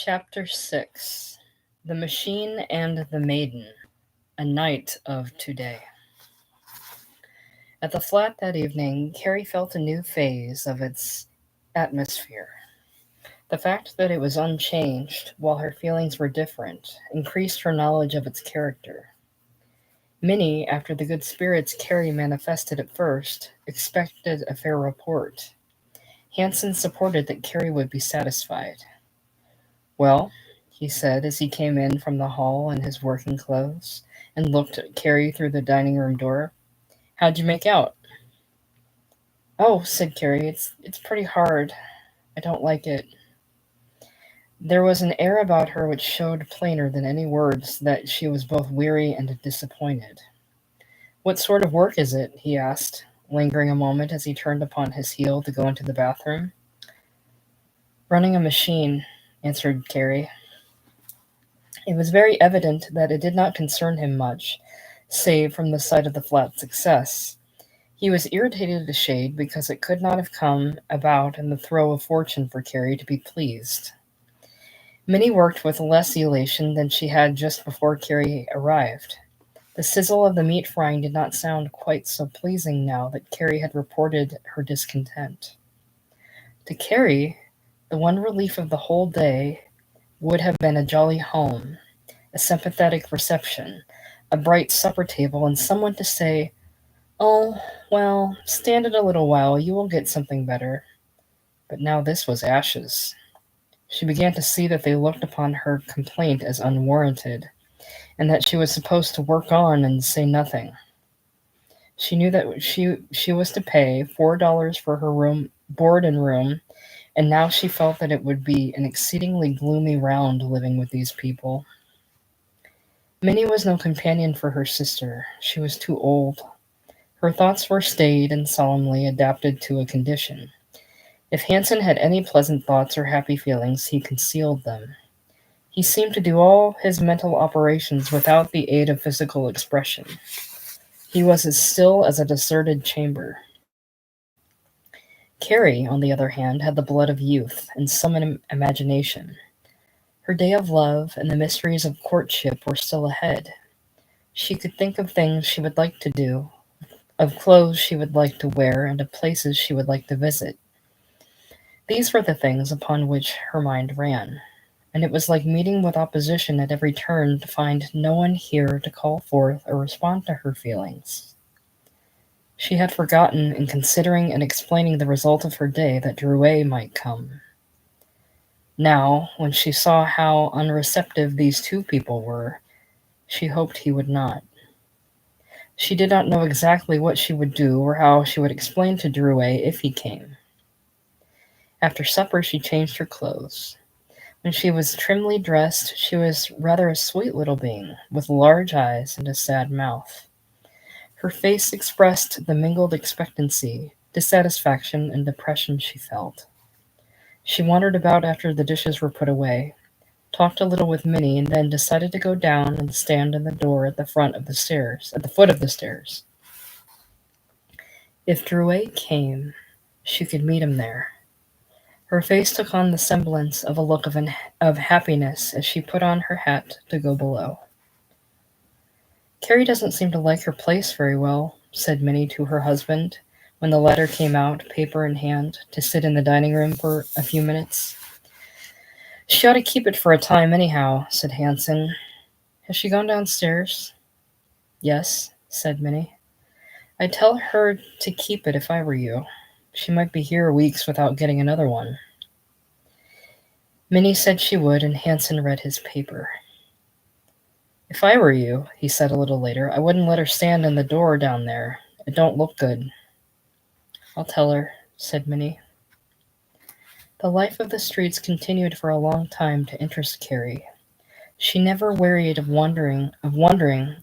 Chapter 6. The Machine and the Maiden. A Night of Today. At the flat that evening, Carrie felt a new phase of its atmosphere. The fact that it was unchanged, while her feelings were different, increased her knowledge of its character. Minnie, after the good spirits Carrie manifested at first, expected a fair report. Hanson supported that Carrie would be satisfied. "Well," he said as he came in from the hall in his working clothes and looked at Carrie through the dining room door, "how'd you make out?" "Oh," said Carrie, it's pretty hard. I don't like it." There was an air about her which showed plainer than any words that she was both weary and disappointed. "What sort of work is it?" he asked, lingering a moment as he turned upon his heel to go into the bathroom. "Running a machine," answered Carrie. It was very evident that it did not concern him much, save from the sight of the flat success. He was irritated a shade because it could not have come about in the throe of fortune for Carrie to be pleased. Minnie worked with less elation than she had just before Carrie arrived. The sizzle of the meat frying did not sound quite so pleasing now that Carrie had reported her discontent. To Carrie, the one relief of the whole day would have been a jolly home, a sympathetic reception, a bright supper table, and someone to say, "Oh, well, stand it a little while, you will get something better." But now this was ashes. She began to see that they looked upon her complaint as unwarranted, and that she was supposed to work on and say nothing. She knew that she was to pay $4 for her room, board and room, and now she felt that it would be an exceedingly gloomy round living with these people. Minnie was no companion for her sister. She was too old. Her thoughts were staid and solemnly adapted to a condition. If Hanson had any pleasant thoughts or happy feelings, he concealed them. He seemed to do all his mental operations without the aid of physical expression. He was as still as a deserted chamber. Carrie, on the other hand, had the blood of youth and some imagination. Her day of love and the mysteries of courtship were still ahead. She could think of things she would like to do, of clothes she would like to wear, and of places she would like to visit. These were the things upon which her mind ran, and it was like meeting with opposition at every turn to find no one here to call forth or respond to her feelings. She had forgotten, in considering and explaining the result of her day, that Drouet might come. Now, when she saw how unreceptive these two people were, she hoped he would not. She did not know exactly what she would do or how she would explain to Drouet if he came. After supper she changed her clothes. When she was trimly dressed, she was rather a sweet little being, with large eyes and a sad mouth. Her face expressed the mingled expectancy, dissatisfaction, and depression she felt. She wandered about after the dishes were put away, talked a little with Minnie, and then decided to go down and stand in the door at the foot of the stairs. If Drouet came, she could meet him there. Her face took on the semblance of a look of happiness as she put on her hat to go below. "Carrie doesn't seem to like her place very well," said Minnie to her husband, when the latter came out, paper in hand, to sit in the dining room for a few minutes. "She ought to keep it for a time, anyhow," said Hanson. "Has she gone downstairs?" "Yes," said Minnie. "I'd tell her to keep it if I were you. She might be here weeks without getting another one." Minnie said she would, and Hanson read his paper. "If I were you," he said a little later, "I wouldn't let her stand in the door down there. It don't look good." "I'll tell her," said Minnie. The life of the streets continued for a long time to interest Carrie. She never wearied of wondering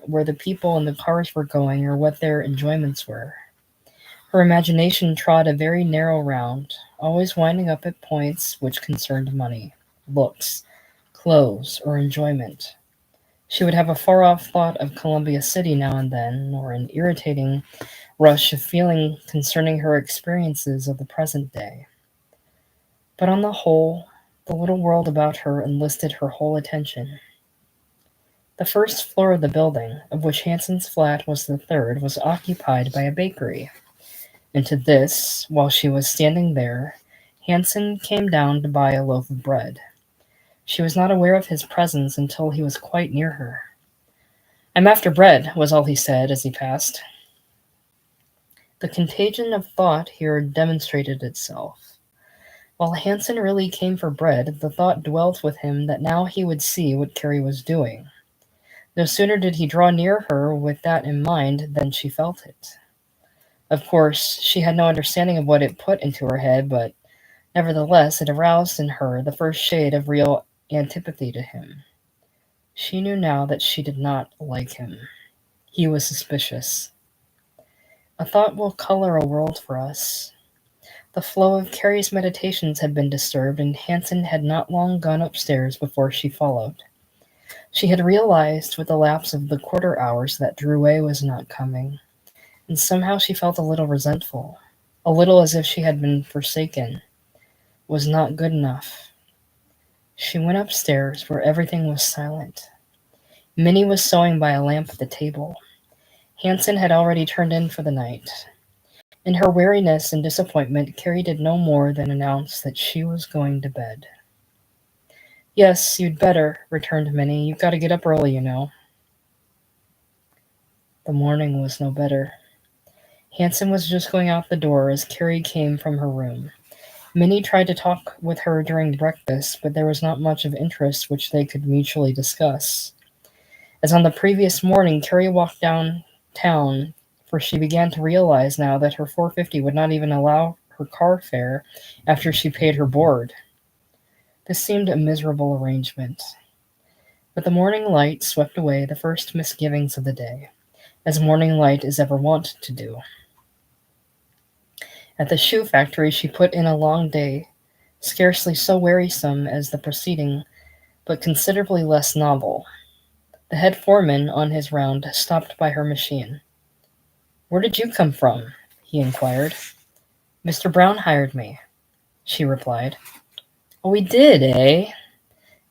where the people and the cars were going or what their enjoyments were. Her imagination trod a very narrow round, always winding up at points which concerned money, looks, clothes, or enjoyment. She would have a far-off thought of Columbia City now and then, or an irritating rush of feeling concerning her experiences of the present day. But on the whole, The little world about her enlisted her whole attention. The first floor of the building, of which Hanson's flat was the third, was occupied by a bakery. Into this, while she was standing there, Hanson came down to buy a loaf of bread. She was not aware of his presence until he was quite near her. "I'm after bread," was all he said as he passed. The contagion of thought here demonstrated itself. While Hanson really came for bread, the thought dwelt with him that now he would see what Carrie was doing. No sooner did he draw near her with that in mind than she felt it. Of course, she had no understanding of what it put into her head, but nevertheless it aroused in her the first shade of real antipathy to him. She knew now that she did not like him. He was suspicious. A thought will color a world for us. The flow of Carrie's meditations had been disturbed, and Hanson had not long gone upstairs before she followed. She had realized with the lapse of the quarter hours that Drouet was not coming, and somehow she felt a little resentful, a little as if she had been forsaken, was not good enough. She went upstairs, where everything was silent. Minnie was sewing by a lamp at the table. Hanson had already turned in for the night. In her weariness and disappointment, Carrie did no more than announce that she was going to bed. "Yes, you'd better," returned Minnie. "You've got to get up early, you know." The morning was no better. Hanson was just going out the door as Carrie came from her room. Minnie tried to talk with her during breakfast, but there was not much of interest which they could mutually discuss. As on the previous morning, Carrie walked downtown, for she began to realize now that her $4.50 would not even allow her car fare after she paid her board. This seemed a miserable arrangement. But the morning light swept away the first misgivings of the day, as morning light is ever wont to do. At the shoe factory she put in a long day, scarcely so wearisome as the preceding, but considerably less novel. The head foreman, on his round, stopped by her machine. "Where did you come from?" he inquired. "Mr. Brown hired me," she replied. "Oh, he did, eh?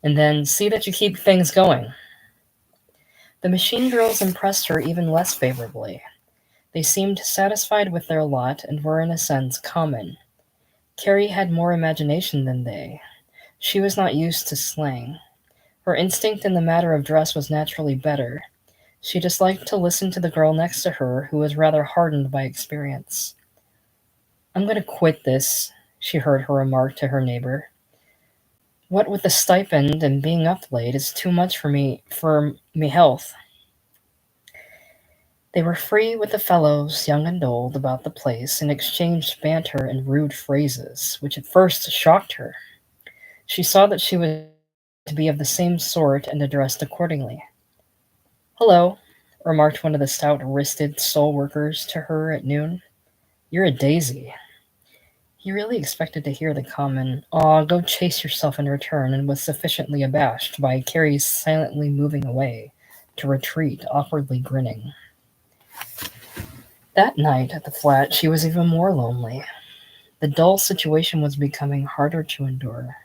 And then see that you keep things going." The machine girls impressed her even less favorably. They seemed satisfied with their lot and were in a sense common. Carrie had more imagination than they. She was not used to slang. Her instinct in the matter of dress was naturally better. She disliked to listen to the girl next to her, who was rather hardened by experience. "I'm going to quit this," she heard her remark to her neighbor. "What with the stipend and being up late, it's too much for me health." They were free with the fellows, young and old, about the place, and exchanged banter and rude phrases, which at first shocked her. She saw that she was to be of the same sort and addressed accordingly. "Hello," remarked one of the stout-wristed soul workers to her at noon. "You're a daisy." He really expected to hear the common, "Aw, go chase yourself," in return, and was sufficiently abashed by Carrie's silently moving away, to retreat, awkwardly grinning. That night at the flat she was even more lonely. The dull situation was becoming harder to endure.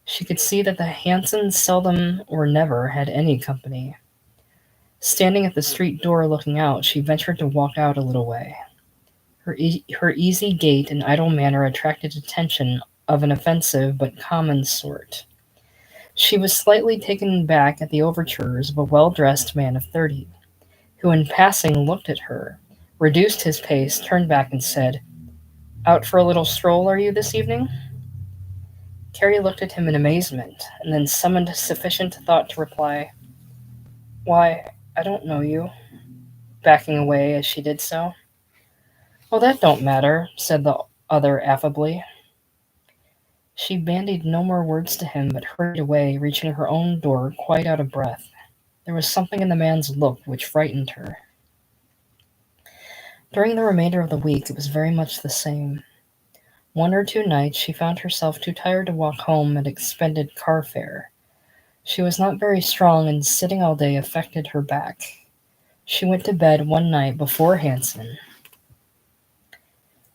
She could see that the Hansons seldom or never had any company. Standing at the street door looking out, she ventured to walk out a little way. Her easy gait and idle manner attracted attention of an offensive but common sort. She was slightly taken aback at the overtures of a well-dressed man of 30, who in passing looked at her, reduced his pace, turned back, and said, "Out for a little stroll, are you, this evening?" Carrie looked at him in amazement, and then summoned sufficient thought to reply, "Why, I don't know you," backing away as she did so. "Oh, that don't matter," said the other affably. She bandied no more words to him, but hurried away, reaching her own door quite out of breath. There was something in the man's look which frightened her. During the remainder of the week it was very much the same. One or two nights she found herself too tired to walk home and expended car fare. She was not very strong, and sitting all day affected her back. She went to bed one night before Hanson.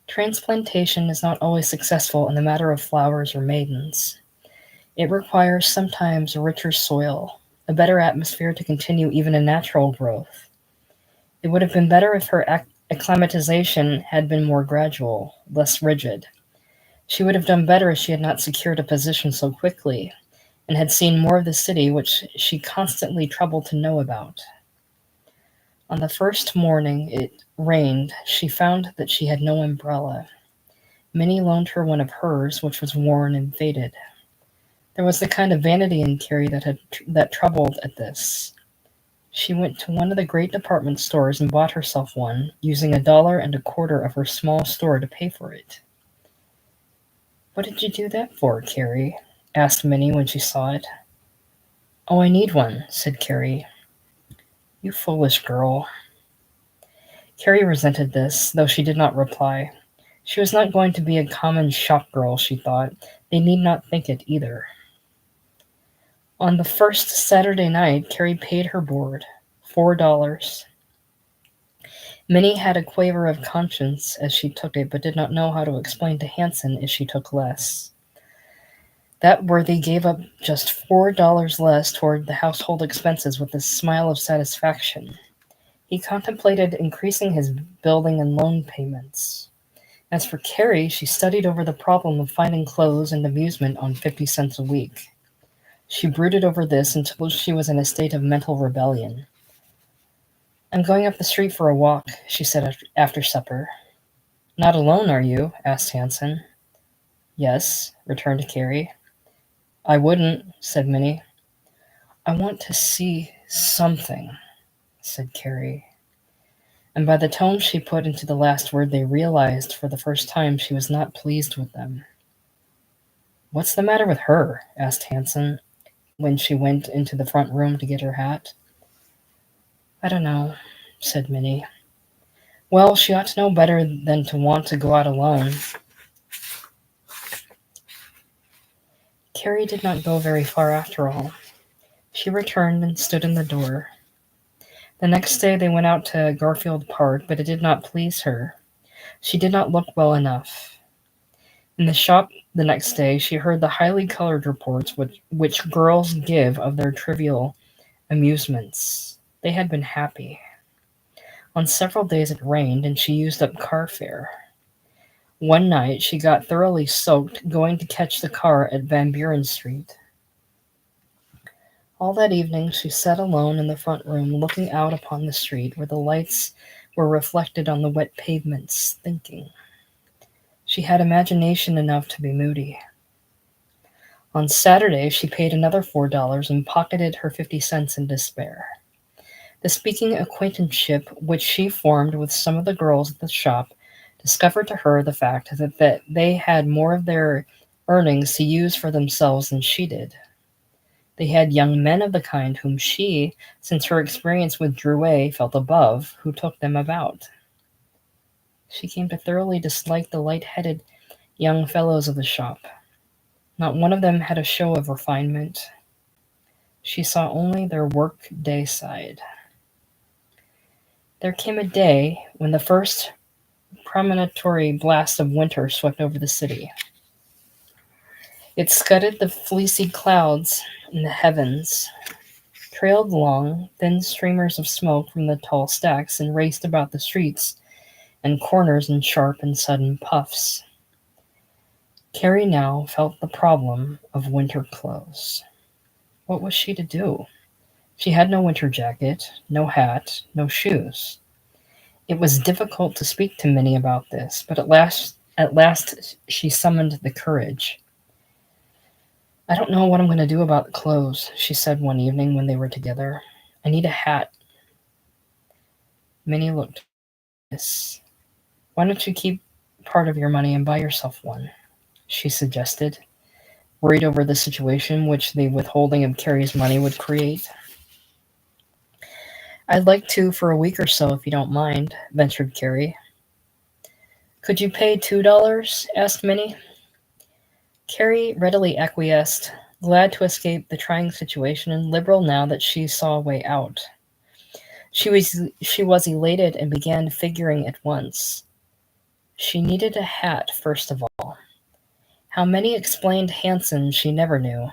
Transplantation is not always successful in the matter of flowers or maidens. It requires sometimes a richer soil, a better atmosphere to continue even a natural growth. It would have been better if her acclimatization had been more gradual, less rigid. She would have done better if she had not secured a position so quickly, and had seen more of the city which she constantly troubled to know about. On the first morning it rained, she found that she had no umbrella. Minnie loaned her one of hers, which was worn and faded. There was the kind of vanity in Carrie that troubled at this. She went to one of the great department stores and bought herself one, using $1.25 of her small store to pay for it. "What did you do that for, Carrie?" asked Minnie when she saw it. "Oh, I need one," said Carrie. "You foolish girl." Carrie resented this, though she did not reply. She was not going to be a common shop girl, she thought. They need not think it either. On the first Saturday night, Carrie paid her board, $4. Minnie had a quaver of conscience as she took it, but did not know how to explain to Hanson if she took less. That worthy gave up just $4 less toward the household expenses with a smile of satisfaction. He contemplated increasing his building and loan payments. As for Carrie, she studied over the problem of finding clothes and amusement on 50 cents a week. She brooded over this until she was in a state of mental rebellion. "I'm going up the street for a walk," she said after supper. "Not alone, are you?" asked Hanson. "Yes," returned Carrie. "I wouldn't," said Minnie. "I want to see something," said Carrie. And by the tone she put into the last word, they realized for the first time she was not pleased with them. "What's the matter with her?" asked Hanson when she went into the front room to get her hat. "I don't know," said Minnie. "Well, she ought to know better than to want to go out alone." Carrie did not go very far after all. She returned and stood in the door. The next day they went out to Garfield Park, but it did not please her. She did not look well enough. In the shop the next day she heard the highly colored reports which girls give of their trivial amusements. They had been happy. On several days it rained, and she used up car fare. One night she got thoroughly soaked going to catch the car at Van Buren Street. All that evening she sat alone in the front room, looking out upon the street where the lights were reflected on the wet pavements, thinking. She had imagination enough to be moody. On Saturday she paid another $4 and pocketed her 50 cents in despair. The speaking acquaintanceship which she formed with some of the girls at the shop discovered to her the fact that they had more of their earnings to use for themselves than she did. They had young men of the kind whom she, since her experience with Drouet, felt above, who took them about. She came to thoroughly dislike the light-headed young fellows of the shop. Not one of them had a show of refinement. She saw only their work-day side. There came a day when the first premonitory blast of winter swept over the city. It scudded the fleecy clouds in the heavens, trailed long, thin streamers of smoke from the tall stacks, and raced about the streets and corners in sharp and sudden puffs. Carrie now felt the problem of winter clothes. What was she to do? She had no winter jacket, no hat, no shoes. It was difficult to speak to Minnie about this, but at last she summoned the courage. "I don't know what I'm going to do about the clothes," she said one evening when they were together. "I need a hat." Minnie looked at this. "Why don't you keep part of your money and buy yourself one?" she suggested, worried over the situation which the withholding of Carrie's money would create. "I'd like to for a week or so, if you don't mind," ventured Carrie. "Could you pay $2?" asked Minnie. Carrie readily acquiesced, glad to escape the trying situation and liberal now that she saw a way out. She was elated and began figuring at once. She needed a hat, first of all. How many explained Hanson she never knew.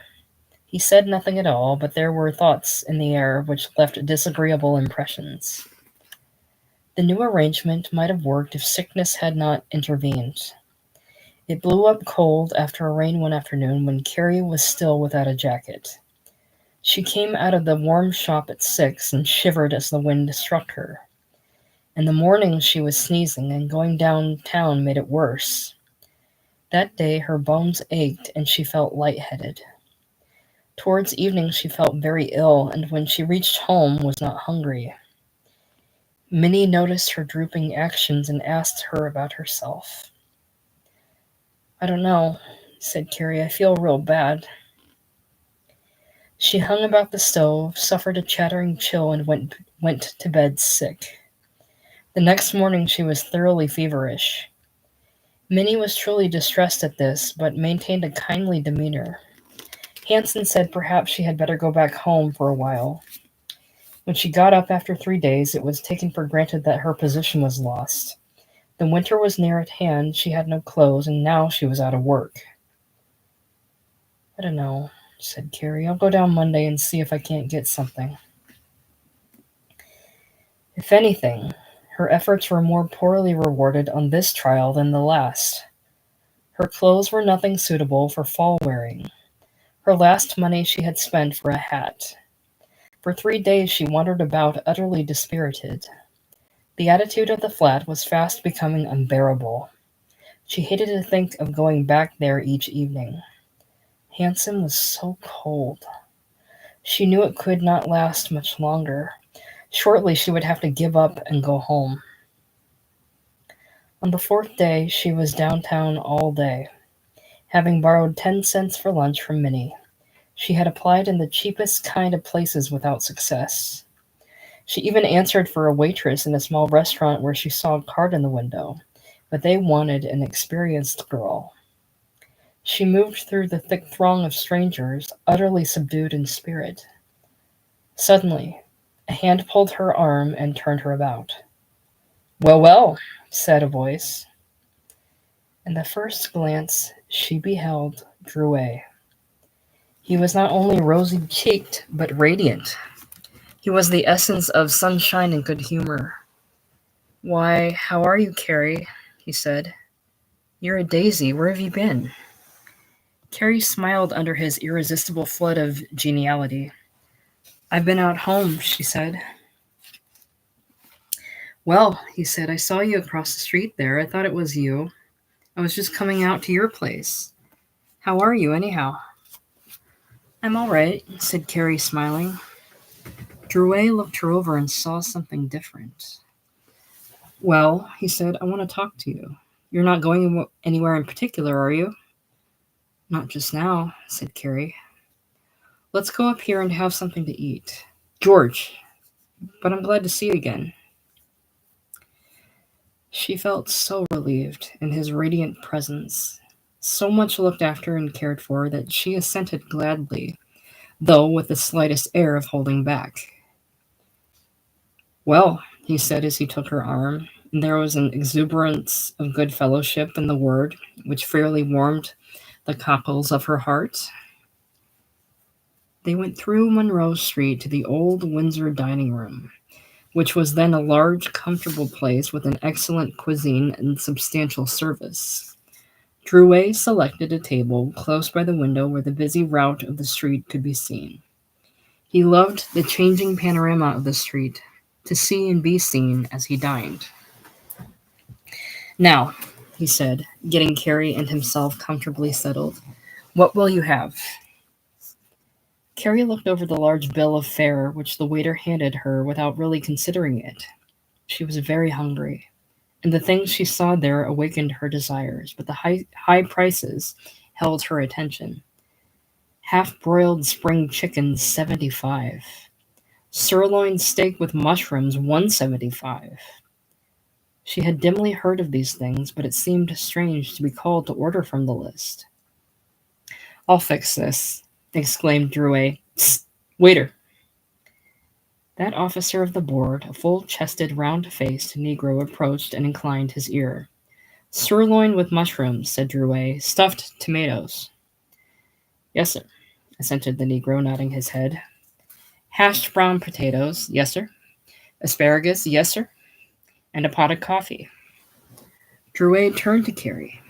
He said nothing at all, but there were thoughts in the air which left disagreeable impressions. The new arrangement might have worked if sickness had not intervened. It blew up cold after a rain one afternoon when Carrie was still without a jacket. She came out of the warm shop at 6 and shivered as the wind struck her. In the morning she was sneezing, and going downtown made it worse. That day her bones ached and she felt lightheaded. Towards evening she felt very ill, and when she reached home was not hungry. Minnie noticed her drooping actions and asked her about herself. "I don't know," said Carrie. "I feel real bad." She hung about the stove, suffered a chattering chill, and went to bed sick. The next morning she was thoroughly feverish. Minnie was truly distressed at this, but maintained a kindly demeanor. Hanson said perhaps she had better go back home for a while. When she got up after 3 days, it was taken for granted that her position was lost. The winter was near at hand, she had no clothes, and now she was out of work. "I don't know," said Carrie. "I'll go down Monday and see if I can't get something." If anything, her efforts were more poorly rewarded on this trial than the last. Her clothes were nothing suitable for fall wearing. Her last money she had spent for a hat. For 3 days she wandered about utterly dispirited. The attitude of the flat was fast becoming unbearable. She hated to think of going back there each evening. Hanson was so cold. She knew it could not last much longer. Shortly she would have to give up and go home. On the 4th day she was downtown all day, having borrowed 10 cents for lunch from Minnie. She had applied in the cheapest kind of places without success. She even answered for a waitress in a small restaurant where she saw a card in the window, but they wanted an experienced girl. She moved through the thick throng of strangers, utterly subdued in spirit. Suddenly, a hand pulled her arm and turned her about. "Well, well," said a voice. In the first glance she beheld Drouet. He was not only rosy-cheeked, but radiant. He was the essence of sunshine and good humor. "Why, how are you, Carrie?" he said. "You're a daisy. Where have you been?" Carrie smiled under his irresistible flood of geniality. "I've been out home," she said. "Well," he said, "I saw you across the street there. I thought it was you. I was just coming out to your place. How are you, anyhow?" "I'm all right," said Carrie, smiling. Drouet looked her over and saw something different. "Well," he said, "I want to talk to you. You're not going anywhere in particular, are you?" "Not just now," said Carrie. "Let's go up here and have something to eat." "George, but I'm glad to see you again." She felt so relieved in his radiant presence, so much looked after and cared for, that she assented gladly, though with the slightest air of holding back. "Well," he said as he took her arm, and there was an exuberance of good fellowship in the word which fairly warmed the cockles of her heart. They went through Monroe Street to the old Windsor dining room, which was then a large, comfortable place with an excellent cuisine and substantial service. Drouet selected a table close by the window where the busy rout of the street could be seen. He loved the changing panorama of the street, to see and be seen as he dined. "Now," he said, getting Carrie and himself comfortably settled, "what will you have?" Carrie looked over the large bill of fare which the waiter handed her without really considering it. She was very hungry, and the things she saw there awakened her desires, but the high prices held her attention. Half-broiled spring chicken, 75. Sirloin steak with mushrooms, 175. She had dimly heard of these things, but it seemed strange to be called to order from the list. "I'll fix this," exclaimed Drouet. "Psst, waiter!" That officer of the board, a full-chested, round-faced Negro, approached and inclined his ear. "Sirloin with mushrooms," said Drouet. "Stuffed tomatoes." "Yes, sir." assented the Negro, nodding his head. Hashed brown potatoes, yes, sir. Asparagus, yes, sir. And a pot of coffee. Drouet turned to Carrie.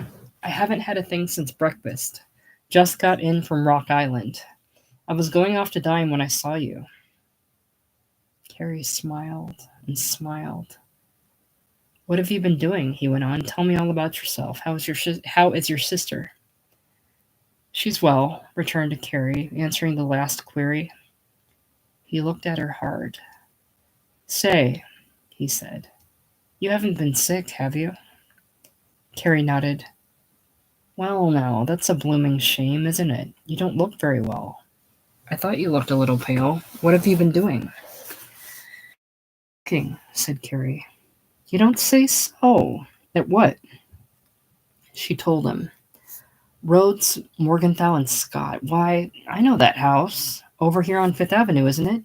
I haven't had a thing since breakfast. Just got in from Rock Island. I was going off to dine when I saw you. Carrie smiled and smiled. What have you been doing? He went on. Tell me all about yourself. How is your sister? She's well, returned Carrie, answering the last query. He looked at her hard. Say, he said, you haven't been sick, have you? Carrie nodded. Well, now, that's a blooming shame, isn't it? You don't look very well. I thought you looked a little pale. What have you been doing? King, said Carrie. You don't say so. At what? She told him. Rhodes, Morgenthau, and Scott. Why, I know that house. Over here on Fifth Avenue, isn't it?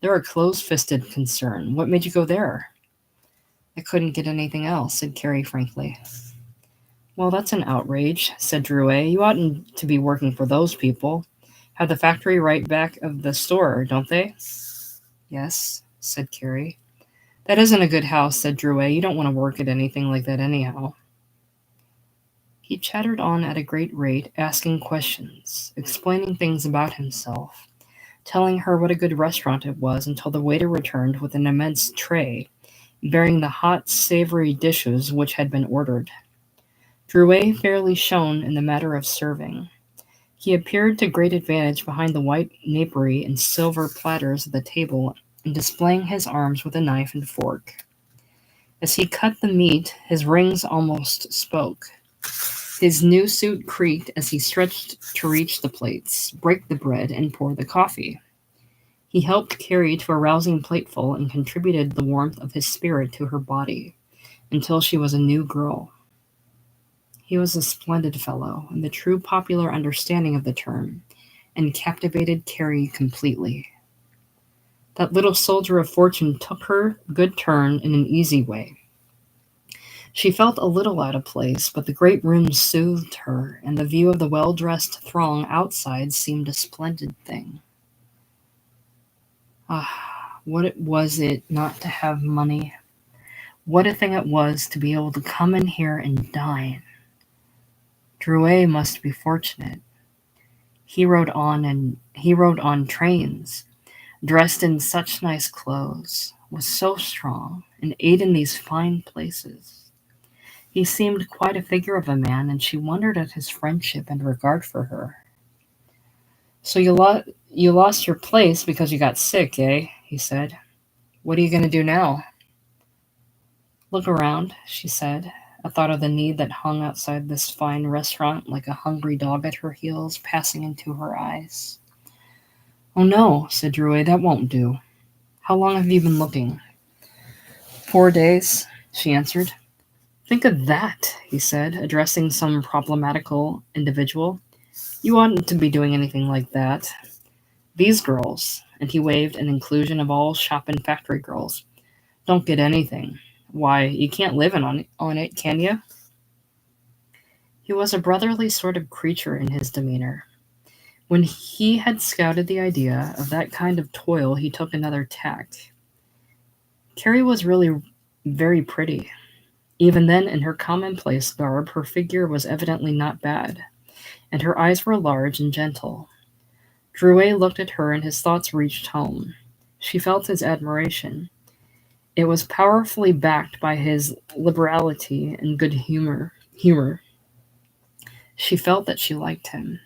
They're a close-fisted concern. What made you go there? I couldn't get anything else, said Carrie frankly. Well, that's an outrage, said Drouet. You oughtn't to be working for those people. Have the factory right back of the store, don't they? Yes, said Carrie. That isn't a good house, said Drouet. You don't want to work at anything like that anyhow. He chattered on at a great rate, asking questions, explaining things about himself, telling her what a good restaurant it was until the waiter returned with an immense tray, bearing the hot, savory dishes which had been ordered. Drouet fairly shone in the matter of serving. He appeared to great advantage behind the white napery and silver platters of the table and displaying his arms with a knife and fork. As he cut the meat, his rings almost spoke. His new suit creaked as he stretched to reach the plates, break the bread, and pour the coffee. He helped Carrie to a rousing plateful and contributed the warmth of his spirit to her body, until she was a new girl. He was a splendid fellow, in the true popular understanding of the term, and captivated Carrie completely. That little soldier of fortune took her good turn in an easy way. She felt a little out of place, but the great room soothed her, and the view of the well-dressed throng outside seemed a splendid thing. Ah, what was it not to have money? What a thing it was to be able to come in here and dine. Drouet must be fortunate. He rode on trains, dressed in such nice clothes, was so strong, and ate in these fine places. He seemed quite a figure of a man, and she wondered at his friendship and regard for her. So you lost your place because you got sick, eh? He said. What are you going to do now? Look around, she said, a thought of the need that hung outside this fine restaurant like a hungry dog at her heels passing into her eyes. Oh no, said Drouet, that won't do. How long have you been looking? 4 days, she answered. Think of that, he said, addressing some problematical individual. You oughtn't to be doing anything like that. These girls, and he waved an inclusion of all shop and factory girls, don't get anything. Why, you can't live on it, can you? He was a brotherly sort of creature in his demeanor. When he had scouted the idea of that kind of toil, he took another tack. Carrie was really very pretty. Even then, in her commonplace garb, her figure was evidently not bad, and her eyes were large and gentle. Drouet looked at her, and his thoughts reached home. She felt his admiration. It was powerfully backed by his liberality and good humor. She felt that she liked him,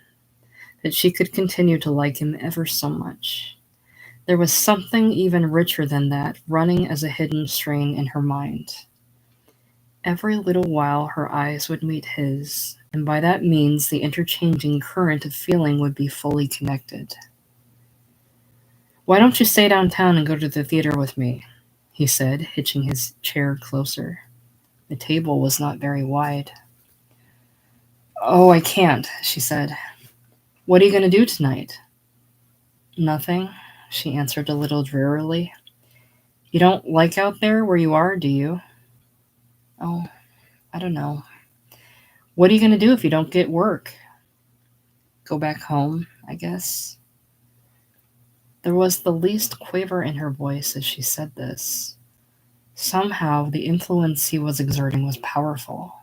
that she could continue to like him ever so much. There was something even richer than that running as a hidden strain in her mind. Every little while her eyes would meet his, and by that means the interchanging current of feeling would be fully connected. Why don't you stay downtown and go to the theater with me? He said, hitching his chair closer. The table was not very wide. Oh, I can't, she said. What are you going to do tonight? Nothing, she answered a little drearily. You don't like out there where you are, do you? Oh, I don't know. What are you going to do if you don't get work? Go back home, I guess. There was the least quaver in her voice as she said this. Somehow, the influence he was exerting was powerful.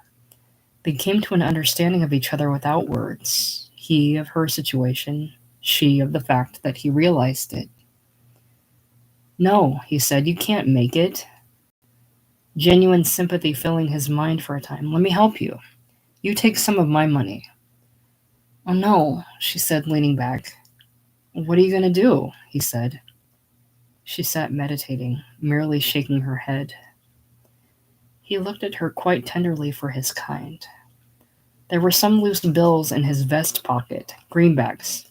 They came to an understanding of each other without words, he of her situation, she of the fact that he realized it. No, he said, you can't make it. Genuine sympathy filling his mind for a time. Let me help you. You take some of my money. Oh no, she said, leaning back. What are you going to do? He said. She sat meditating, merely shaking her head. He looked at her quite tenderly for his kind. There were some loose bills in his vest pocket, greenbacks.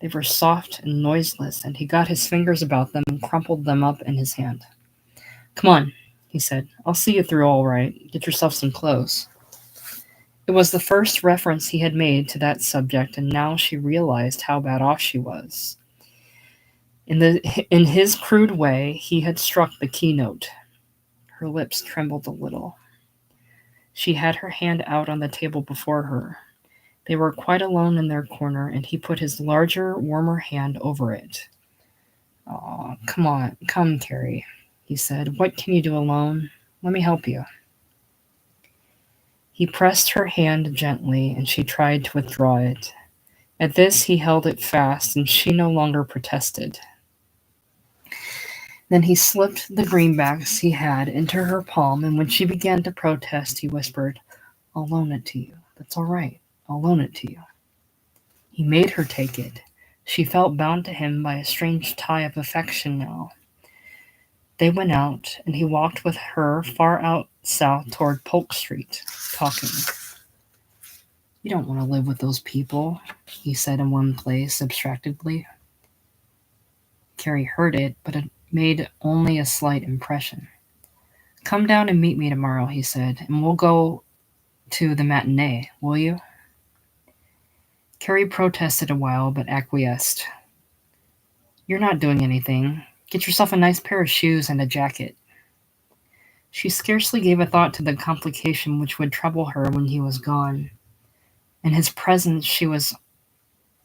They were soft and noiseless, and he got his fingers about them and crumpled them up in his hand. Come on, he said. I'll see you through all right. Get yourself some clothes. It was the first reference he had made to that subject, and now she realized how bad off she was. In his crude way, he had struck the keynote. Her lips trembled a little. She had her hand out on the table before her. They were quite alone in their corner, and he put his larger, warmer hand over it. Oh, come, Carrie, he said. What can you do alone? Let me help you. He pressed her hand gently, and she tried to withdraw it. At this, he held it fast, and she no longer protested. Then he slipped the greenbacks he had into her palm, and when she began to protest, he whispered, I'll loan it to you. That's all right. I'll loan it to you. He made her take it. She felt bound to him by a strange tie of affection now. They went out, and he walked with her far out south toward Polk Street, talking. You don't want to live with those people, he said in one place abstractedly. Carrie heard it, but it made only a slight impression. Come down and meet me tomorrow, he said, and we'll go to the matinee, will you? Carrie protested a while, but acquiesced. You're not doing anything. Get yourself a nice pair of shoes and a jacket. She scarcely gave a thought to the complication which would trouble her when he was gone. In his presence she was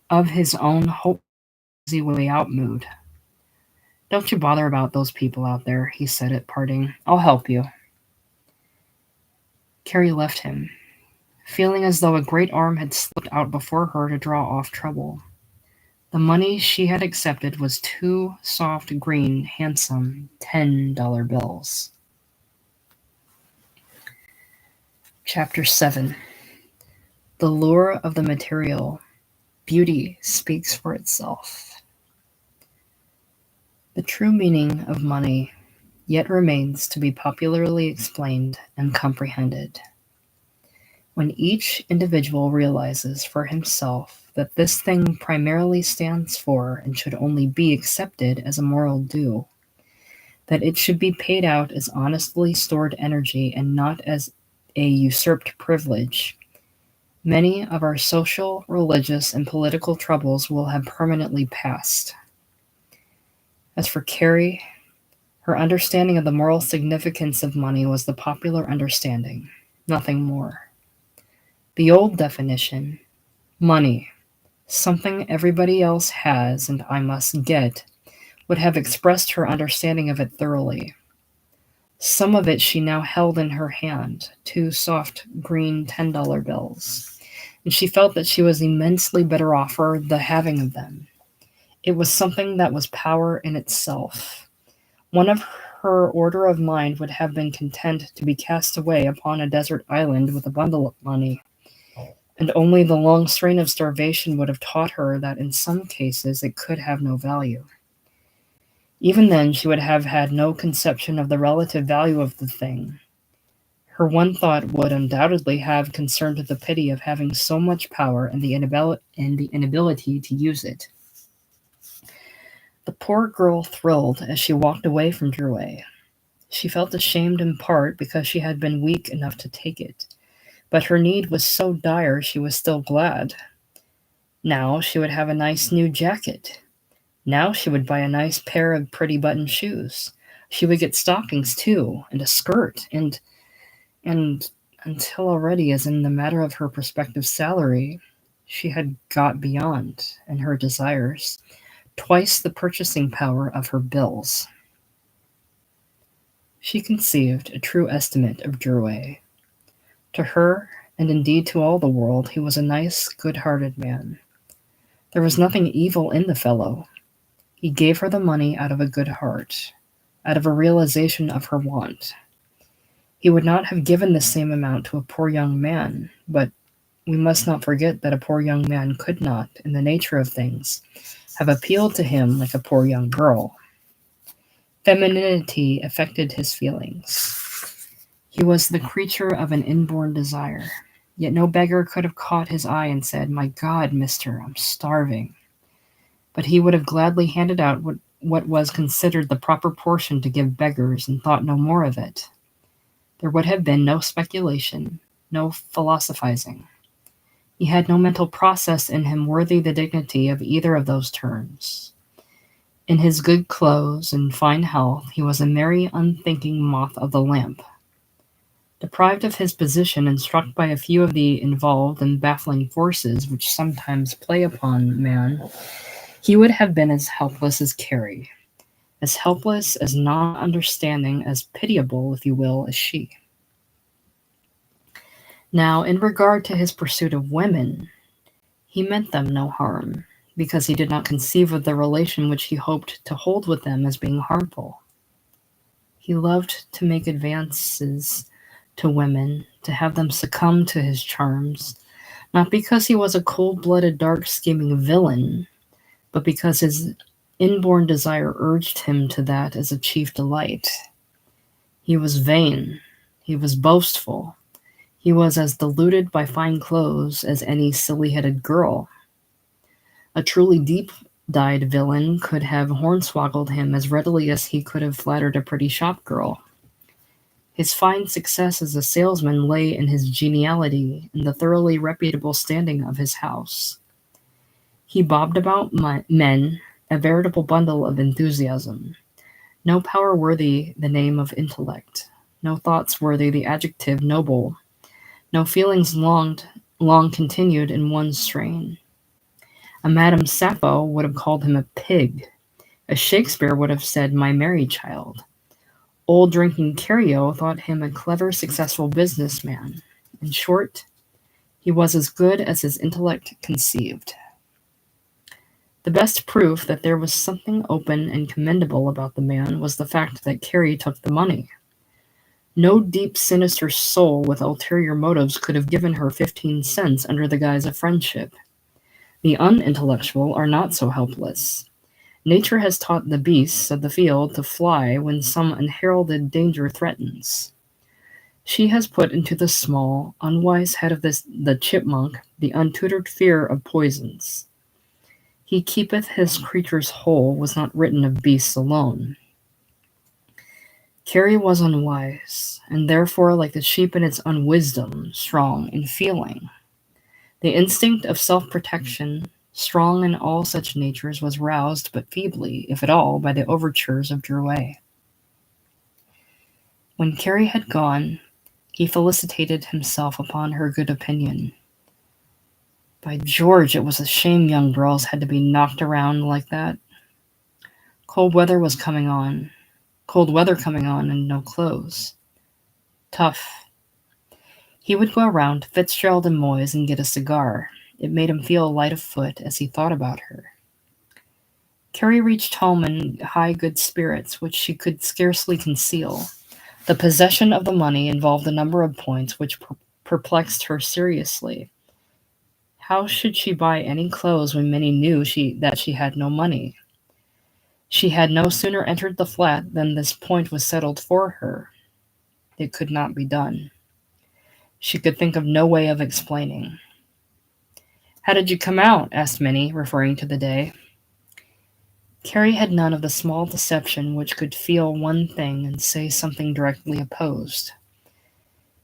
of his own hopeless easy way out mood. Don't you bother about those people out there, he said at parting. I'll help you. Carrie left him, feeling as though a great arm had slipped out before her to draw off trouble. The money she had accepted was 2 soft, green, handsome $10 bills. Chapter 7. The lure of the material. Beauty speaks for itself. The true meaning of money yet remains to be popularly explained and comprehended. When each individual realizes for himself that this thing primarily stands for and should only be accepted as a moral due, that it should be paid out as honestly stored energy and not as a usurped privilege, many of our social, religious, and political troubles will have permanently passed. As for Carrie, her understanding of the moral significance of money was the popular understanding, nothing more. The old definition, money, something everybody else has and I must get, would have expressed her understanding of it thoroughly. Some of it she now held in her hand, 2 soft green $10 bills, and she felt that she was immensely better off for the having of them. It was something that was power in itself. One of her order of mind would have been content to be cast away upon a desert island with a bundle of money, and only the long strain of starvation would have taught her that in some cases it could have no value. Even then she would have had no conception of the relative value of the thing. Her one thought would undoubtedly have concerned the pity of having so much power and the inability to use it. The poor girl thrilled as she walked away from Drouet. She felt ashamed in part because she had been weak enough to take it, but her need was so dire she was still glad. Now she would have a nice new jacket. Now she would buy a nice pair of pretty button shoes. She would get stockings too, and a skirt, and until already, as in the matter of her prospective salary, she had got beyond, in her desires, twice the purchasing power of her bills. She conceived a true estimate of Drouet. To her, and indeed to all the world, he was a nice, good-hearted man. There was nothing evil in the fellow. He gave her the money out of a good heart, out of a realization of her want. He would not have given the same amount to a poor young man, but we must not forget that a poor young man could not, in the nature of things, have appealed to him like a poor young girl. Femininity affected his feelings. He was the creature of an inborn desire. Yet no beggar could have caught his eye and said, "My God, mister, I'm starving." But he would have gladly handed out what was considered the proper portion to give beggars and thought no more of it. There would have been no speculation, no philosophizing. He had no mental process in him worthy the dignity of either of those terms. In his good clothes and fine health, he was a merry, unthinking moth of the lamp. Deprived of his position and struck by a few of the involved and baffling forces which sometimes play upon man, he would have been as helpless as Carrie, as helpless, as non-understanding, as pitiable, if you will, as she. Now, in regard to his pursuit of women, he meant them no harm, because he did not conceive of the relation which he hoped to hold with them as being harmful. He loved to make advances to women, to have them succumb to his charms, not because he was a cold-blooded, dark-scheming villain, but because his inborn desire urged him to that as a chief delight. He was vain, he was boastful, he was as deluded by fine clothes as any silly-headed girl. A truly deep-dyed villain could have hornswoggled him as readily as he could have flattered a pretty shop-girl. His fine success as a salesman lay in his geniality and the thoroughly reputable standing of his house. He bobbed about men, a veritable bundle of enthusiasm. No power worthy the name of intellect, no thoughts worthy the adjective noble, no feelings long continued in one strain. A Madame Sappho would have called him a pig. A Shakespeare would have said, "My merry child." Old drinking Carriot thought him a clever, successful businessman. In short, he was as good as his intellect conceived. The best proof that there was something open and commendable about the man was the fact that Carrie took the money. No deep, sinister soul with ulterior motives could have given her 15 cents under the guise of friendship. The unintellectual are not so helpless. Nature has taught the beasts of the field to fly when some unheralded danger threatens. She has put into the small, unwise head of the chipmunk the untutored fear of poisons. "He keepeth his creatures whole" was not written of beasts alone. Carrie was unwise, and therefore, like the sheep in its unwisdom, strong in feeling. The instinct of self-protection, strong in all such natures, was roused but feebly, if at all, by the overtures of Drouet. When Carrie had gone, he felicitated himself upon her good opinion. By George, it was a shame young girls had to be knocked around like that. Cold weather coming on, and no clothes. Tough. He would go around to Fitzgerald and Moy's and get a cigar. It made him feel light of foot as he thought about her. Carrie reached home in high good spirits, which she could scarcely conceal. The possession of the money involved a number of points which perplexed her seriously. How should she buy any clothes when Minnie knew that she had no money? She had no sooner entered the flat than this point was settled for her. It could not be done. She could think of no way of explaining. "How did you come out?" asked Minnie, referring to the day. Carrie had none of the small deception which could feel one thing and say something directly opposed.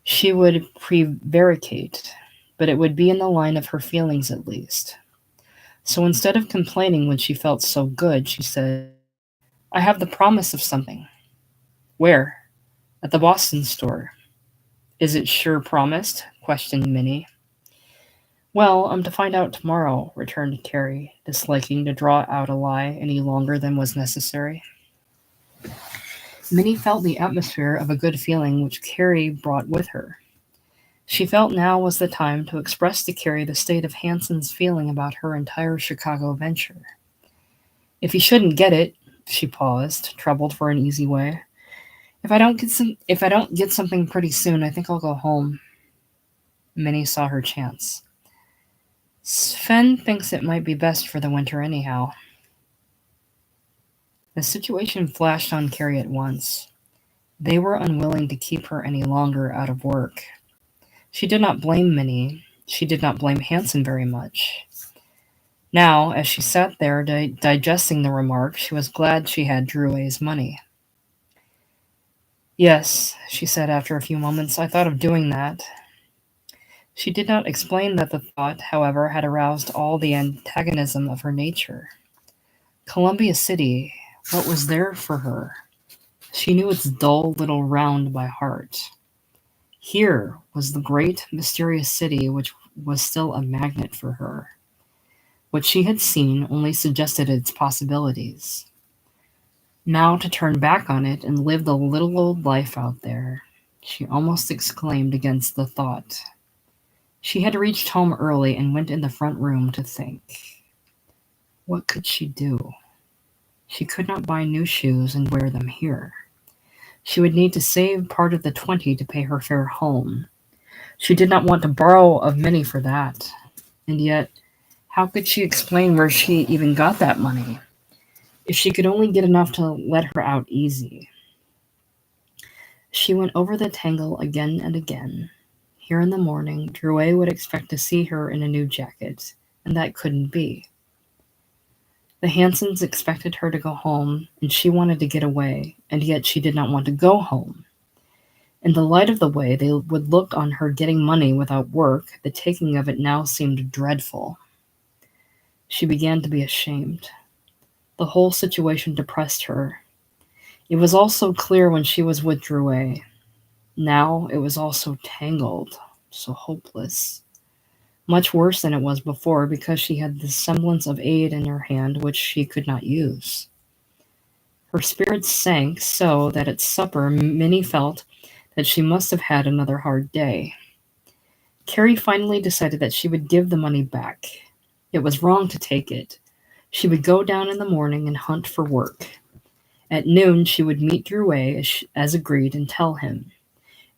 She would prevaricate, but it would be in the line of her feelings at least. So instead of complaining when she felt so good, she said, "I have the promise of something." "Where?" "At the Boston store." "Is it sure promised?" questioned Minnie. Well, I'm to find out tomorrow, returned Carrie, disliking to draw out a lie any longer than was necessary. Minnie felt the atmosphere of a good feeling which Carrie brought with her. She felt now was the time to express to Carrie the state of Hanson's feeling about her entire Chicago venture. If he shouldn't get it, she paused, troubled for an easy way. If I don't get something pretty soon, I think I'll go home. Minnie saw her chance. Sven thinks it might be best for the winter anyhow. The situation flashed on Carrie at once. They were unwilling to keep her any longer out of work. She did not blame Minnie. She did not blame Hanson very much. Now, as she sat there digesting the remark, she was glad she had Drouet's money. Yes, she said after a few moments, I thought of doing that. She did not explain that the thought, however, had aroused all the antagonism of her nature. Columbia City, what was there for her? She knew its dull little round by heart. Here was the great, mysterious city which was still a magnet for her. What she had seen only suggested its possibilities. Now to turn back on it and live the little old life out there, she almost exclaimed against the thought. She had reached home early and went in the front room to think. What could she do? She could not buy new shoes and wear them here. She would need to save part of the 20 to pay her fare home. She did not want to borrow of Minnie for that. And yet, how could she explain where she even got that money? If she could only get enough to let her out easy. She went over the tangle again and again. Here in the morning, Drouet would expect to see her in a new jacket, and that couldn't be. The Hansons expected her to go home, and she wanted to get away, and yet she did not want to go home. In the light of the way they would look on her getting money without work, the taking of it now seemed dreadful. She began to be ashamed. The whole situation depressed her. It was all so clear when she was with Drouet. Now it was all so tangled, so hopeless. Much worse than it was before because she had the semblance of aid in her hand which she could not use. Her spirits sank so that at supper Minnie felt that she must have had another hard day. Carrie finally decided that she would give the money back. It was wrong to take it. She would go down in the morning and hunt for work. At noon she would meet Drouet as agreed and tell him.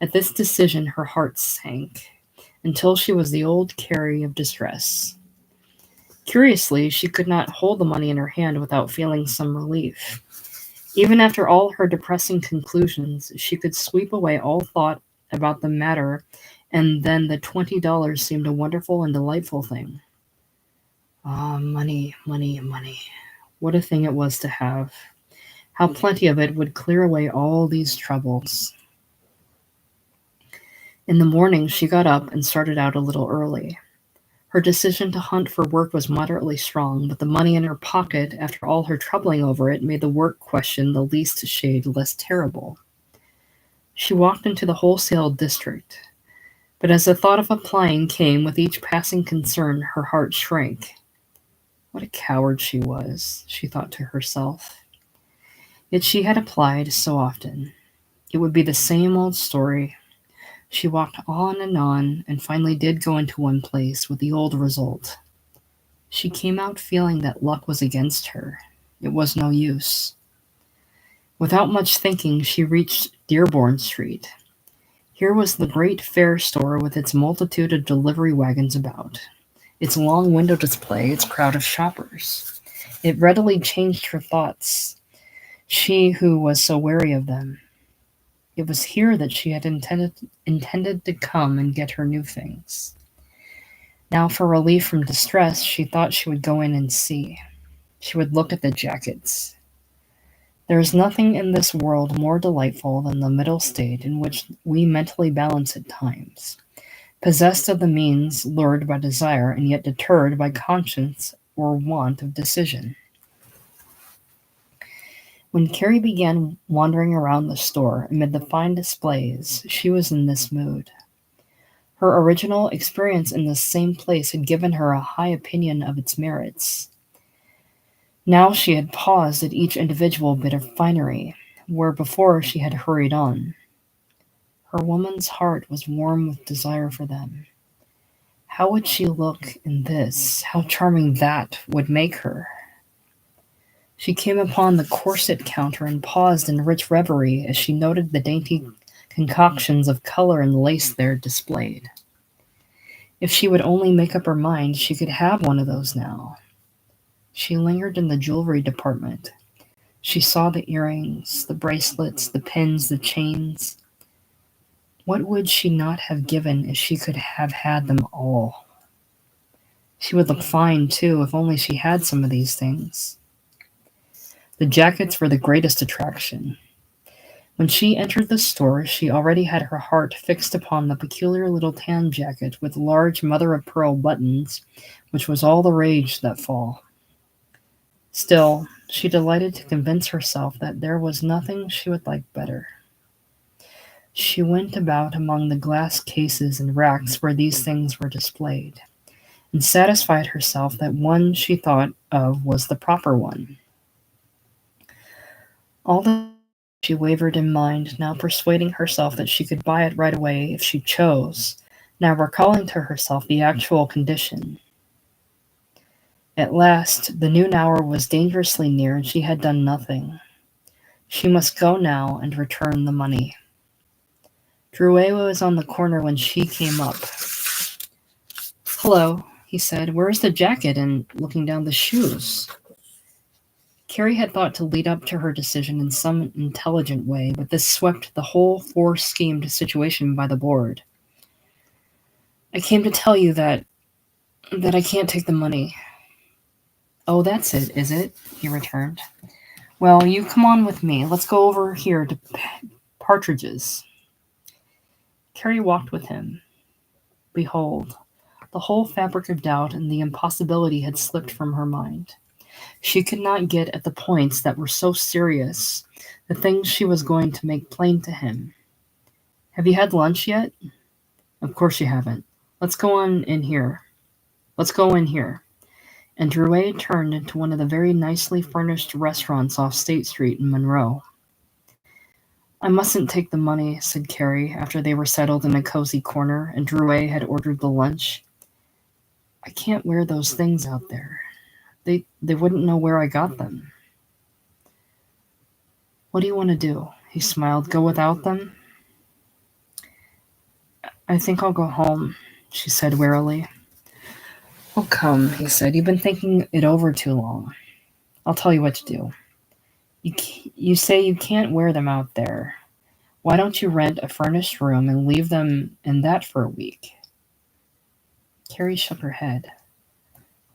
At this decision her heart sank, until she was the old Carrie of distress. Curiously, she could not hold the money in her hand without feeling some relief. Even after all her depressing conclusions, she could sweep away all thought about the matter, and then the $20 seemed a wonderful and delightful thing. Ah, money, money, money. What a thing it was to have. How plenty of it would clear away all these troubles. In the morning, she got up and started out a little early. Her decision to hunt for work was moderately strong, but the money in her pocket, after all her troubling over it, made the work question the least shade less terrible. She walked into the wholesale district, but as the thought of applying came with each passing concern, her heart shrank. What a coward she was, she thought to herself. Yet she had applied so often. It would be the same old story. She walked on, and finally did go into one place with the old result. She came out feeling that luck was against her. It was no use. Without much thinking, she reached Dearborn Street. Here was the great fair store with its multitude of delivery wagons about, its long window display, its crowd of shoppers. It readily changed her thoughts, she who was so wary of them. It was here that she had intended to come and get her new things. Now, for relief from distress, she thought she would go in and see. She would look at the jackets. There is nothing in this world more delightful than the middle state in which we mentally balance at times, possessed of the means, lured by desire, and yet deterred by conscience or want of decision. When Carrie began wandering around the store amid the fine displays, she was in this mood. Her original experience in this same place had given her a high opinion of its merits. Now she had paused at each individual bit of finery, where before she had hurried on. Her woman's heart was warm with desire for them. How would she look in this? How charming that would make her! She came upon the corset counter and paused in rich reverie as she noted the dainty concoctions of color and lace there displayed. If she would only make up her mind, she could have one of those now. She lingered in the jewelry department. She saw the earrings, the bracelets, the pins, the chains. What would she not have given if she could have had them all? She would look fine, too, if only she had some of these things. The jackets were the greatest attraction. When she entered the store, she already had her heart fixed upon the peculiar little tan jacket with large mother-of-pearl buttons, which was all the rage that fall. Still, she delighted to convince herself that there was nothing she would like better. She went about among the glass cases and racks where these things were displayed, and satisfied herself that one she thought of was the proper one. All the she wavered in mind, now persuading herself that she could buy it right away if she chose, now recalling to herself the actual condition. At last, the noon hour was dangerously near, and she had done nothing. She must go now and return the money. Drouet was on the corner when she came up. "Hello," he said. "Where's the jacket?" and looking down the shoes. Carrie had thought to lead up to her decision in some intelligent way, but this swept the whole foreschemed situation by the board. "I came to tell you that I can't take the money." "Oh, that's it, is it?" he returned. "Well, you come on with me. Let's go over here to Partridge's." Carrie walked with him. Behold, the whole fabric of doubt and the impossibility had slipped from her mind. She could not get at the points that were so serious, the things she was going to make plain to him. "Have you had lunch yet?" "Of course you haven't. Let's go in here. And Drouet turned into one of the very nicely furnished restaurants off State Street in Monroe. "I mustn't take the money," said Carrie, after they were settled in a cozy corner and Drouet had ordered the lunch. "I can't wear those things out there. They wouldn't know where I got them." "What do you want to do?" He smiled. "Go without them?" "I think I'll go home," she said wearily. "Oh, come," he said. "You've been thinking it over too long. I'll tell you what to do. You say you can't wear them out there. Why don't you rent a furnished room and leave them in that for a week?" Carrie shook her head.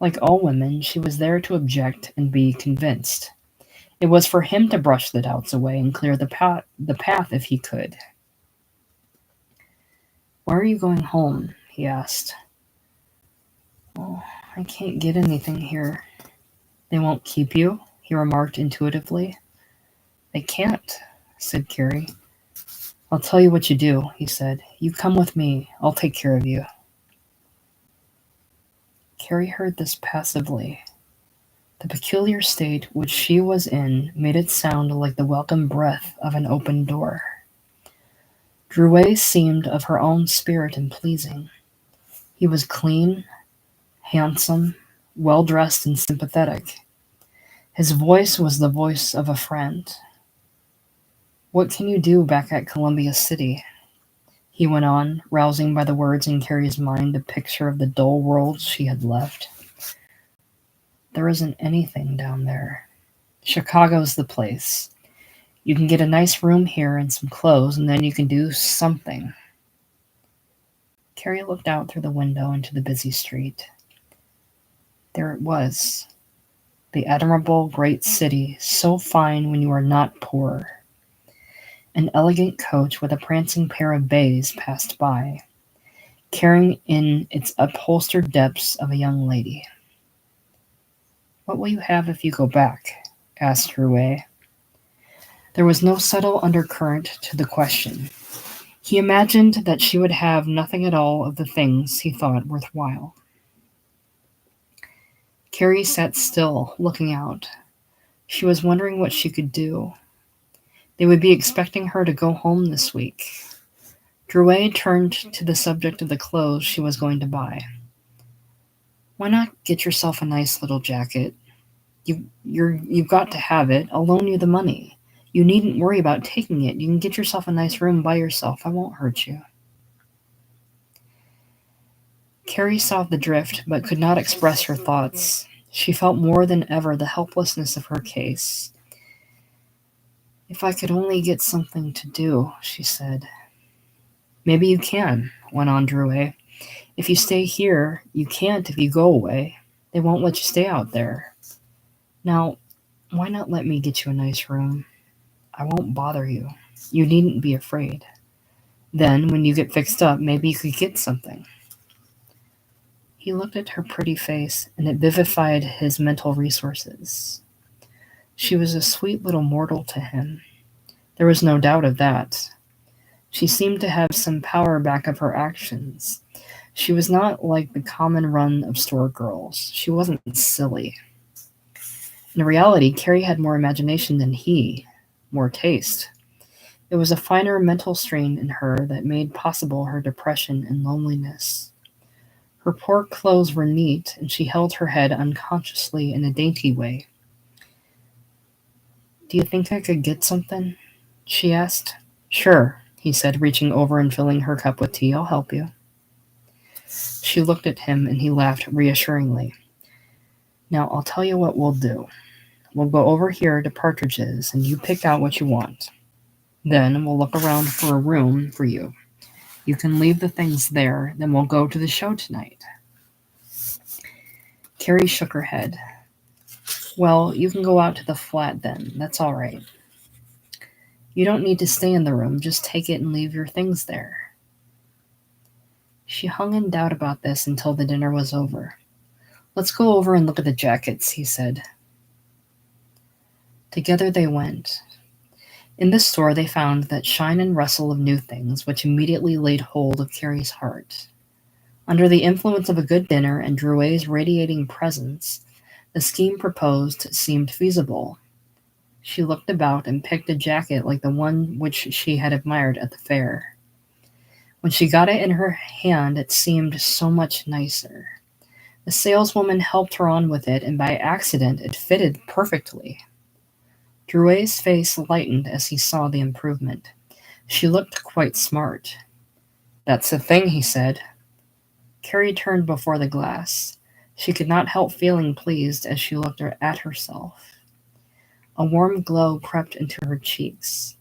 Like all women, she was there to object and be convinced. It was for him to brush the doubts away and clear the path if he could. "Why are you going home?" he asked. "Oh, I can't get anything here." "They won't keep you?" he remarked intuitively. "They can't," said Carrie. "I'll tell you what you do," he said. "You come with me. I'll take care of you." Carrie heard this passively. The peculiar state which she was in made it sound like the welcome breath of an open door. Drouet seemed of her own spirit and pleasing. He was clean, handsome, well-dressed and sympathetic. His voice was the voice of a friend. "What can you do back at Columbia City?" he went on, rousing by the words in Carrie's mind a picture of the dull world she had left. "There isn't anything down there. Chicago's the place. You can get a nice room here and some clothes, and then you can do something." Carrie looked out through the window into the busy street. There it was, the admirable great city, so fine when you are not poor. An elegant coach with a prancing pair of bays passed by, carrying in its upholstered depths of a young lady. "What will you have if you go back?" asked Drouet. There was no subtle undercurrent to the question. He imagined that she would have nothing at all of the things he thought worthwhile. Carrie sat still, looking out. She was wondering what she could do. They would be expecting her to go home this week. Drouet turned to the subject of the clothes she was going to buy. Why not get yourself a nice little jacket? You've got to have it. I'll loan you the money. You needn't worry about taking it. You can get yourself a nice room by yourself. I won't hurt you. Carrie saw the drift, but could not express her thoughts. She felt more than ever the helplessness of her case. If I could only get something to do, she said. Maybe you can, went on Drouet. If you stay here, you can't if you go away. They won't let you stay out there. Now, why not let me get you a nice room? I won't bother you. You needn't be afraid. Then, when you get fixed up, maybe you could get something. He looked at her pretty face, and it vivified his mental resources. She was a sweet little mortal to him. There was no doubt of that. She seemed to have some power back of her actions. She was not like the common run of store girls. She wasn't silly. In reality, Carrie had more imagination than he, more taste. It was a finer mental strain in her that made possible her depression and loneliness. Her poor clothes were neat, and she held her head unconsciously in a dainty way. Do you think I could get something? She asked. Sure, he said, reaching over and filling her cup with tea. I'll help you. She looked at him, and he laughed reassuringly. Now, I'll tell you what we'll do. We'll go over here to Partridge's, and you pick out what you want. Then we'll look around for a room for you. You can leave the things there, then we'll go to the show tonight. Carrie shook her head. Well, you can go out to the flat then. That's all right. You don't need to stay in the room. Just take it and leave your things there. She hung in doubt about this until the dinner was over. Let's go over and look at the jackets, he said. Together they went. In the store they found that shine and rustle of new things, which immediately laid hold of Carrie's heart. Under the influence of a good dinner and Drouet's radiating presence, the scheme proposed seemed feasible. She looked about and picked a jacket like the one which she had admired at the fair. When she got it in her hand, it seemed so much nicer. The saleswoman helped her on with it, and by accident it fitted perfectly. Drouet's face lightened as he saw the improvement. She looked quite smart. That's the thing, he said. Carrie turned before the glass. She could not help feeling pleased as she looked at herself. A warm glow crept into her cheeks.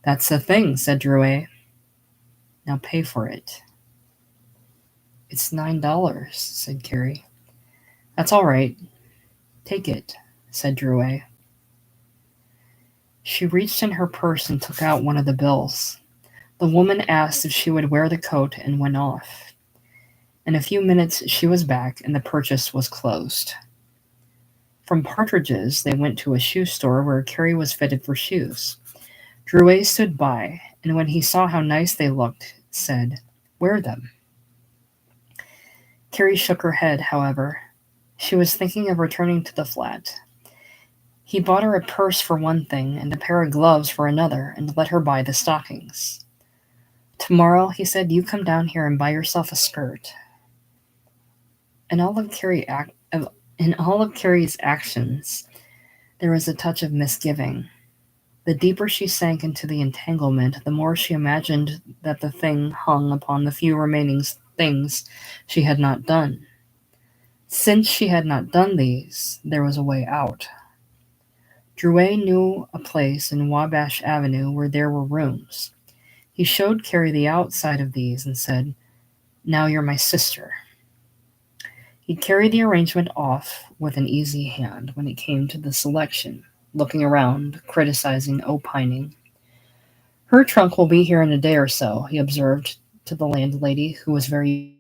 That's the thing, said Drouet. Now pay for it. It's $9, said Carrie. That's all right. Take it, said Drouet. She reached in her purse and took out one of the bills. The woman asked if she would wear the coat and went off. In a few minutes she was back and the purchase was closed. From Partridge's they went to a shoe store where Carrie was fitted for shoes. Drouet stood by, and when he saw how nice they looked, said, Wear them. Carrie shook her head, however. She was thinking of returning to the flat. He bought her a purse for one thing and a pair of gloves for another, and let her buy the stockings. Tomorrow, he said, you come down here and buy yourself a skirt. In all of Carrie's actions, there was a touch of misgiving. The deeper she sank into the entanglement, the more she imagined that the thing hung upon the few remaining things she had not done. Since she had not done these, there was a way out. Drouet knew a place in Wabash Avenue where there were rooms. He showed Carrie the outside of these and said, Now you're my sister. He carried the arrangement off with an easy hand when it came to the selection, looking around, criticizing, opining. Her trunk will be here in a day or so, he observed to the landlady, who was very.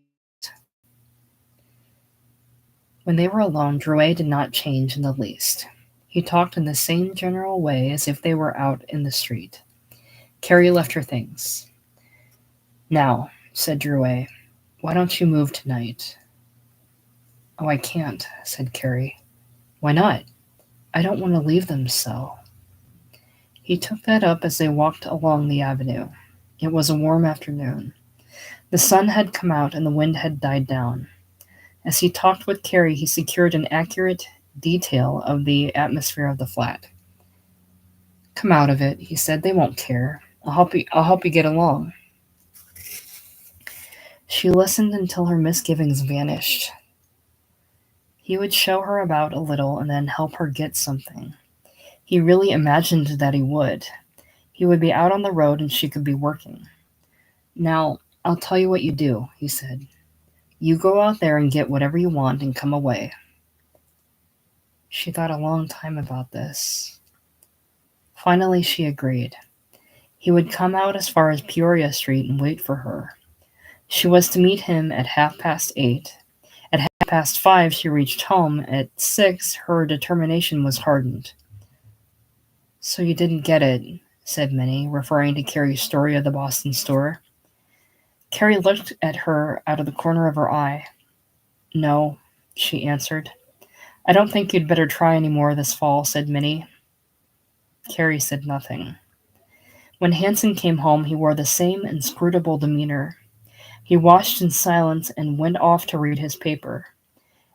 When they were alone, Drouet did not change in the least. He talked in the same general way as if they were out in the street. Carrie left her things. Now, said Drouet, why don't you move tonight? Oh, I can't, said Carrie. Why not? I don't want to leave them so. He took that up as they walked along the avenue. It was a warm afternoon. The sun had come out and the wind had died down. As he talked with Carrie, he secured an accurate detail of the atmosphere of the flat. Come out of it, he said. They won't care. I'll help you get along. She listened until her misgivings vanished. He would show her about a little and then help her get something. He really imagined that he would. He would be out on the road and she could be working. Now, I'll tell you what you do, he said. You go out there and get whatever you want and come away. She thought a long time about this. Finally, she agreed. He would come out as far as Peoria Street and wait for her. She was to meet him at 8:30. At 5:30, she reached home. At 6, her determination was hardened. So you didn't get it, said Minnie, referring to Carrie's story of the Boston store. Carrie looked at her out of the corner of her eye. No, she answered. I don't think you'd better try any more this fall, said Minnie. Carrie said nothing. When Hanson came home, he wore the same inscrutable demeanor. He washed in silence and went off to read his paper.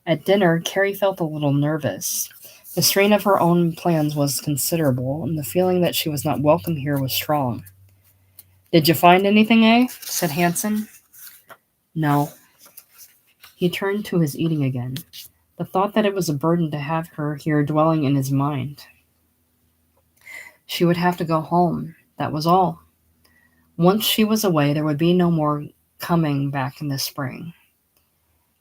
At dinner, Carrie felt a little nervous. The strain of her own plans was considerable, and the feeling that she was not welcome here was strong. Did you find anything, eh? Said Hanson. No. He turned to his eating again. The thought that it was a burden to have her here dwelling in his mind. She would have to go home. That was all. Once she was away, there would be no more coming back in the spring.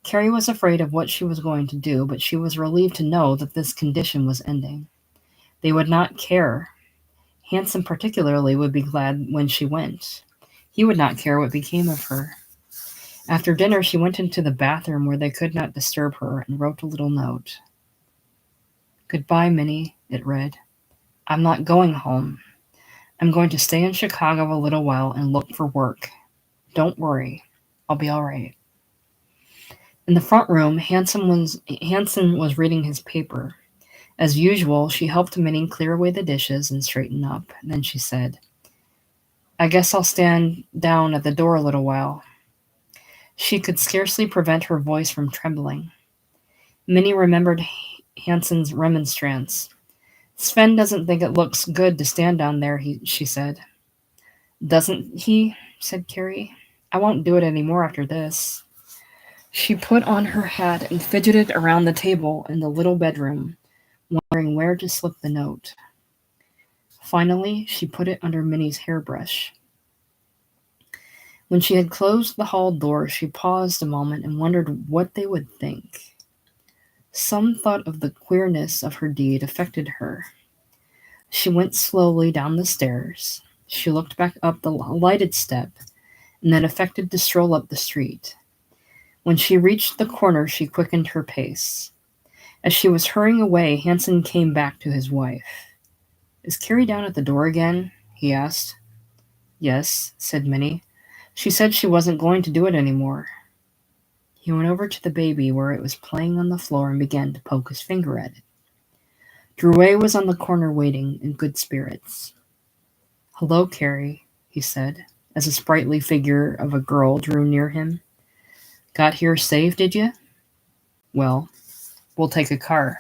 Carrie was afraid of what she was going to do, but she was relieved to know that this condition was ending. They would not care. Hanson particularly would be glad when she went. He would not care what became of her. After dinner, she went into the bathroom where they could not disturb her and wrote a little note. Goodbye, Minnie, it read. I'm not going home. I'm going to stay in Chicago a little while and look for work. Don't worry. I'll be all right. In the front room, Hanson was reading his paper. As usual, she helped Minnie clear away the dishes and straighten up. Then she said, I guess I'll stand down at the door a little while. She could scarcely prevent her voice from trembling. Minnie remembered Hanson's remonstrance. Sven doesn't think it looks good to stand down there, she said. Doesn't he? Said Carrie. I won't do it any more after this. She put on her hat and fidgeted around the table in the little bedroom, wondering where to slip the note. Finally, she put it under Minnie's hairbrush. When she had closed the hall door, she paused a moment and wondered what they would think. Some thought of the queerness of her deed affected her. She went slowly down the stairs. She looked back up the lighted step and then affected to stroll up the street. When she reached the corner, she quickened her pace. As she was hurrying away, Hanson came back to his wife. Is Carrie down at the door again? He asked. Yes, said Minnie. She said she wasn't going to do it anymore. He went over to the baby where it was playing on the floor and began to poke his finger at it. Drouet was on the corner waiting, in good spirits. Hello, Carrie, he said, as a sprightly figure of a girl drew near him. Got here safe, did you? Well, we'll take a car.